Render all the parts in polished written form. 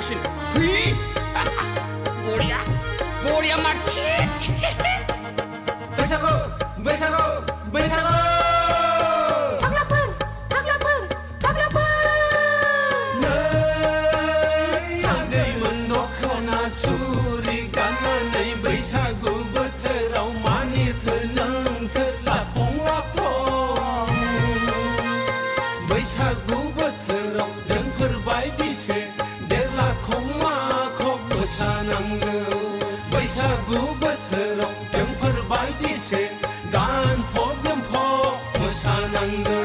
마신 휘 보리야 마치 बैसागु बैसागु बैसागु नै आगैमोन दखना सुरि गाननानै बैसागु बोथोराव मानिथो नोंसोर लाथं लाथं बैसागु बोथोराव जोंफोर बायदिसो देरलाखं माखं मोसानांगौ बैसागु बोथोराव जोंफोर बायदिसो गानफब जोमफब मोसानांगौ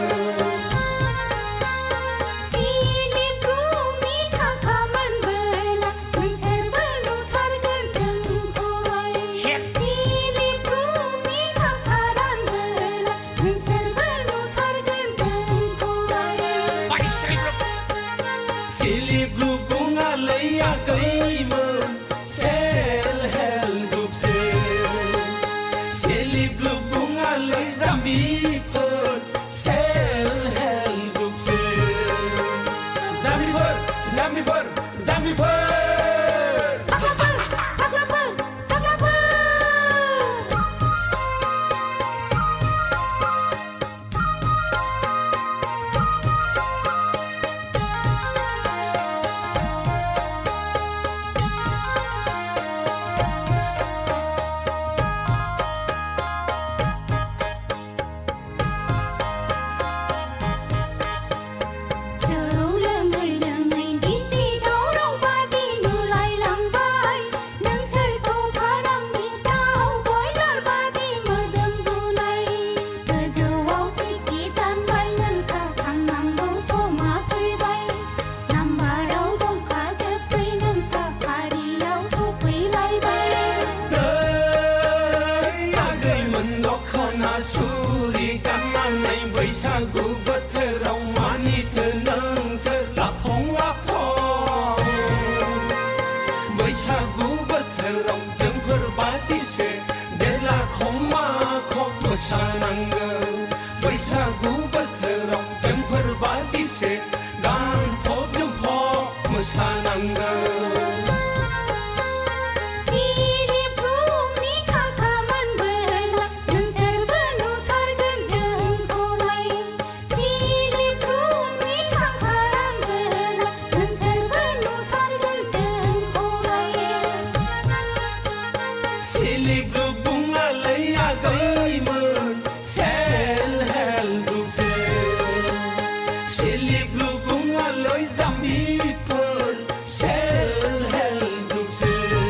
Silip lubung alay agayman Sel hel gupsel Silip lubung alay zambipur Sel hel gupsel Zambipur, zambipur, zambipur Suri kananay बैसागु बोथोराव मानिथो नोंसोर लाथं लाथं बैसागु बोथोराव जोंफोर बादिसो देरलाखं माखं मोसानांगौ बैसागु बोथोराव जोंफोर बादिसो गानफब जोमफब मोसानांगौ Silip lubung alay agayman Sel hel gupsel Silip lubung alay zambipur Sel hel gupsel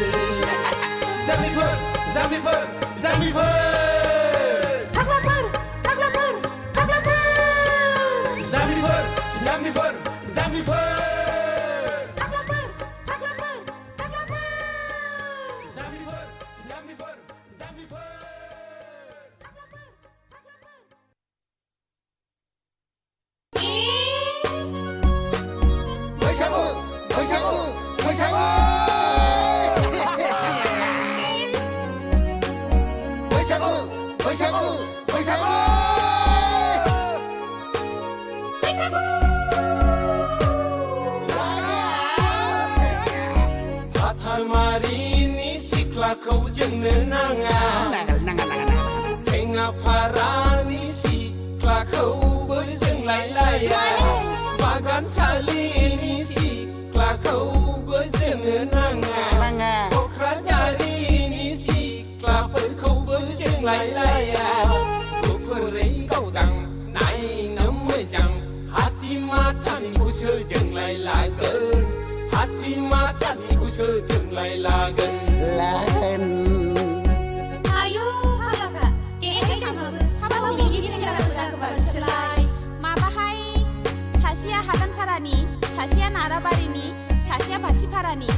Zambipur, zambipur, zambipur Zambipur, zambipur, zambipur Marini siklaखौ जोंनो नाङा थेङा फारानि सिख्लाखौबो जोंलायलाया बागान सालिनि सिख्लाखौबो जोंनो नाङा क'क्राझारिनि सिख्लाफोरखौबो जोंलायलाया गुफुरै गावदां नायनो मोजां हाथिमाथानिखौसो जोंलायलागोन हाथिमाथानिखौसो जोंलायलागोन Ayo halaka देहाय थांबाबो हाबाखौ बिदि सेंग्राफोरा गोबां सोलाय माबाहाय सासेया हादानफारानि सासेया नाराबारिनि सासेया बाथिफारानि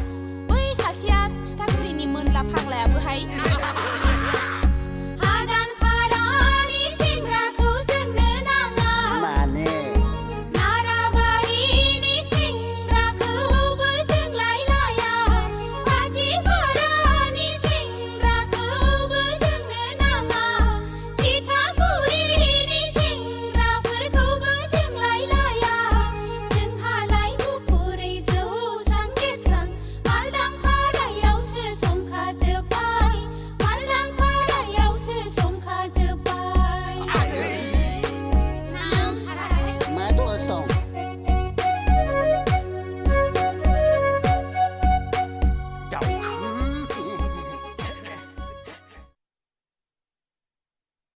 बै सासेया थिथागुरिनि मोनला फाग्लायाबोहाय